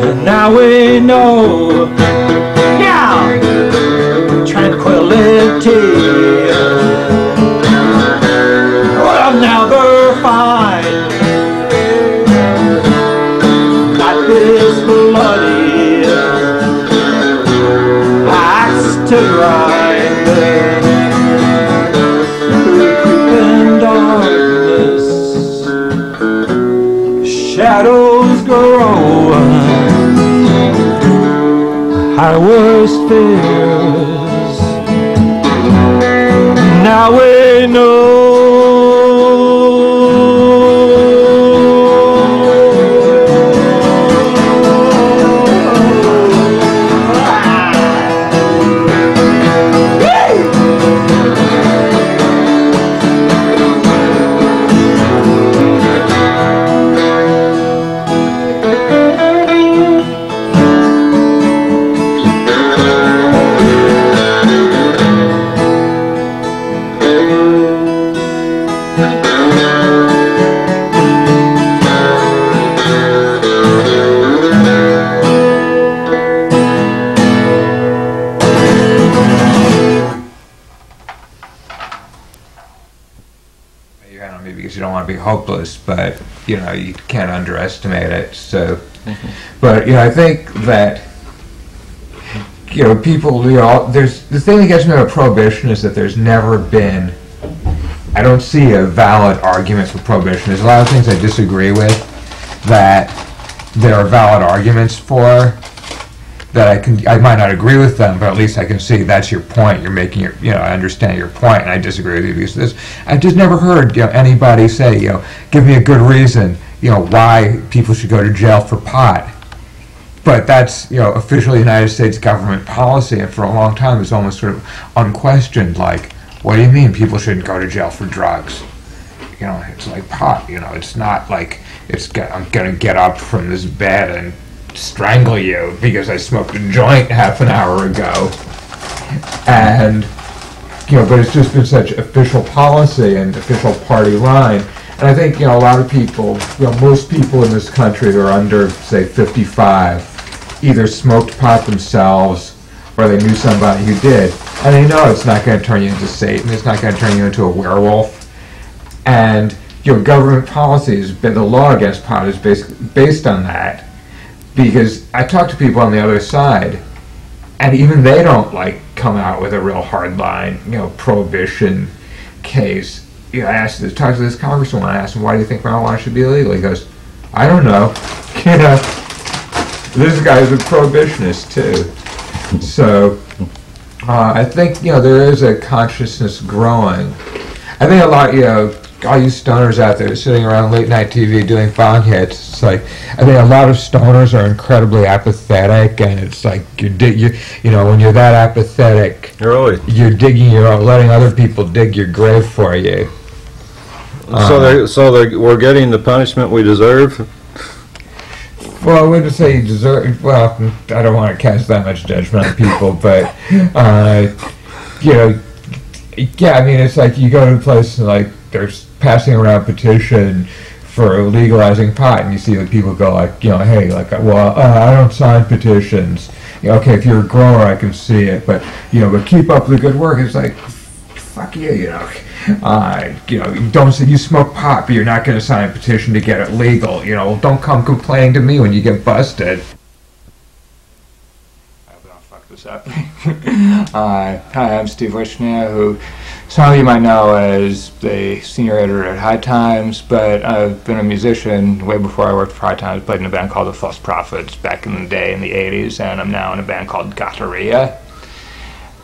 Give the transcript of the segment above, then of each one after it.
And now we know, yeah, tranquility will never find like this bloody axe to grind through creeping darkness. Shadows grow, our worst fears. Now we know. Because you don't want to be hopeless, but you know you can't underestimate it. So, but I think that people, there's the thing that gets me about prohibition is that there's never been. I don't see a valid argument for prohibition. There's a lot of things I disagree with that there are valid arguments for. That I might not agree with them, but at least I can see that's your point. You're making your, I understand your point, and I disagree with you because of this. I've just never heard, anybody say, give me a good reason, why people should go to jail for pot. But that's, officially United States government policy, and for a long time it's almost sort of unquestioned. Like, what do you mean people shouldn't go to jail for drugs? It's like pot. It's not like I'm gonna get up from this bed and strangle you because I smoked a joint half an hour ago. And but it's just been such official policy and official party line. And I think a lot of people, most people in this country who are under, say, 55 either smoked pot themselves or they knew somebody who did, and they know it's not going to turn you into Satan, it's not going to turn you into a werewolf. And government policy has been, the law against pot is based on that. Because I talk to people on the other side, and even they don't come out with a real hard line, prohibition case. I talked to this congresswoman. I asked him, "Why do you think marijuana should be illegal?" He goes, "I don't know." This guy's a prohibitionist too. So I think there is a consciousness growing. I think a lot, all you stoners out there sitting around late night TV doing bong hits, it's like, I think a lot of stoners are incredibly apathetic, and it's like when you're that apathetic, really, you're letting other people dig your grave for you. So we're getting the punishment we deserve. Well, I wouldn't say you deserve. Well, I don't want to cast that much judgment on people, but yeah, I mean, it's like you go to a place and they're passing around a petition for legalizing pot, and you see people go hey, well, I don't sign petitions. Okay, if you're a grower, I can see it, but but keep up the good work. It's like, fuck you, don't say you smoke pot, but you're not going to sign a petition to get it legal. Don't come complaining to me when you get busted. Up. Hi, I'm Steve Wishnia, who some of you might know as the senior editor at High Times, but I've been a musician way before I worked for High Times. Played in a band called the False Prophets back in the day in the 80s, and I'm now in a band called Gateria.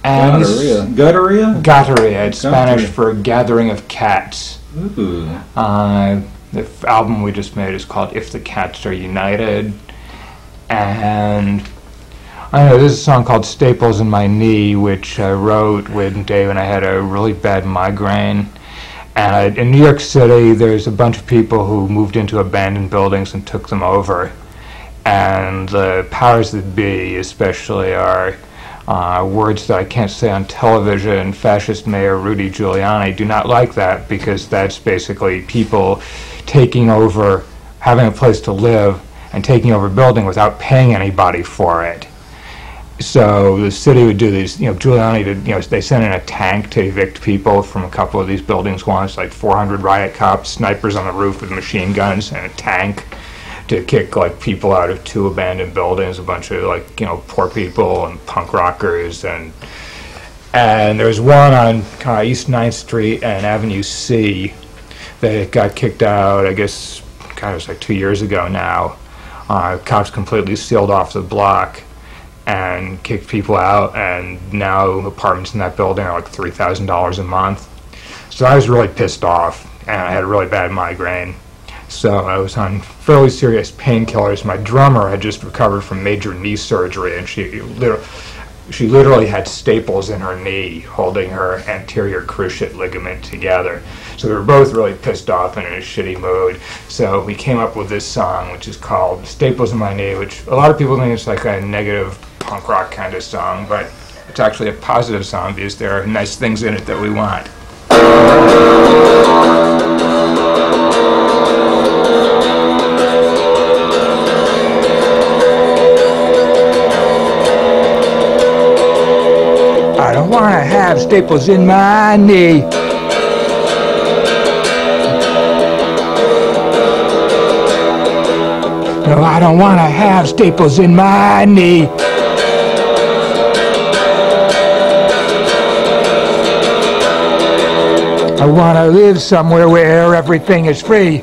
And Gateria? Gateria. It's Spanish for Gathering of Cats. Ooh. The album we just made is called If the Cats Are United, and I know there's a song called Staples in My Knee, which I wrote when Dave and I had a really bad migraine. And in New York City, there's a bunch of people who moved into abandoned buildings and took them over. And the powers that be, especially our words that I can't say on television, fascist Mayor Rudy Giuliani, do not like that, because that's basically people taking over, having a place to live, and taking over a building without paying anybody for it. So the city would do these, Giuliani did, they sent in a tank to evict people from a couple of these buildings once, like 400 riot cops, snipers on the roof with machine guns, and a tank to kick like people out of 2 abandoned buildings, a bunch of poor people and punk rockers, and there was one on East 9th Street and Avenue C that got kicked out, I guess, it was like 2 years ago now. Cops completely sealed off the block and kicked people out, and now apartments in that building are like $3,000 a month. So I was really pissed off, and I had a really bad migraine. So I was on fairly serious painkillers. My drummer had just recovered from major knee surgery, and she literally had staples in her knee holding her anterior cruciate ligament together. So we were both really pissed off and in a shitty mood. So we came up with this song, which is called Staples in My Knee, which a lot of people think it's like a negative punk rock kind of song, but it's actually a positive song because there are nice things in it that we want. I don't want to have staples in my knee. No, I don't want to have staples in my knee. I want to live somewhere where everything is free.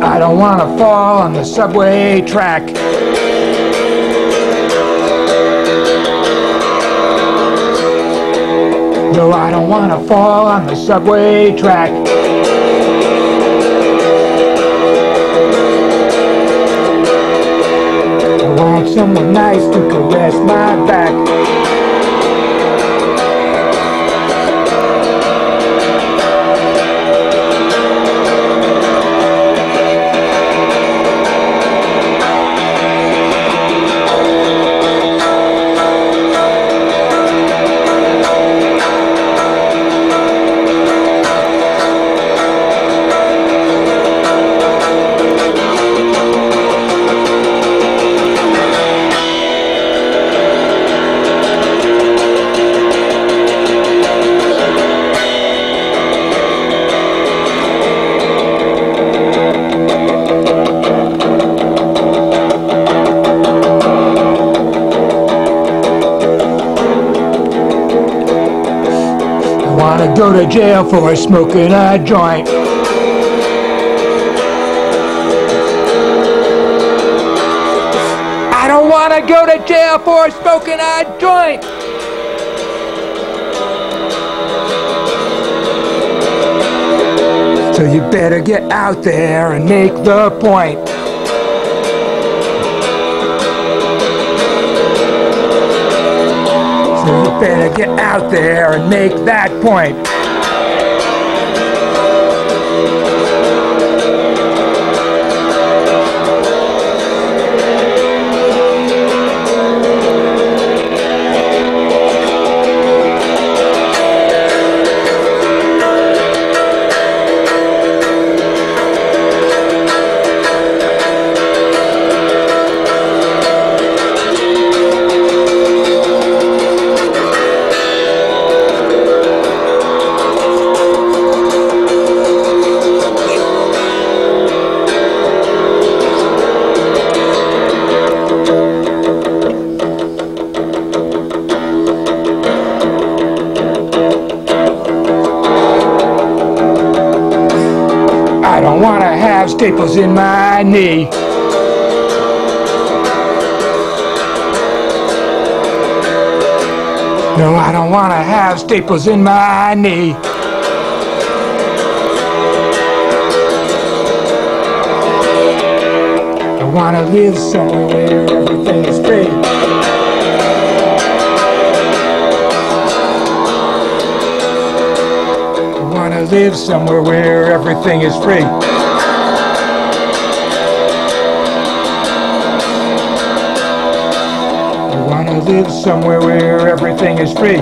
I don't want to fall on the subway track. No, I don't want to fall on the subway track. I want someone nice to caress my back. Go to jail for smoking a joint. I don't want to go to jail for smoking a joint. So you better get out there and make the point. So you better get out there and make that point. I don't want to have staples in my knee. No, I don't want to have staples in my knee. I want to live somewhere where everything is free. I want to live somewhere where everything is free. I want to live somewhere where everything is free.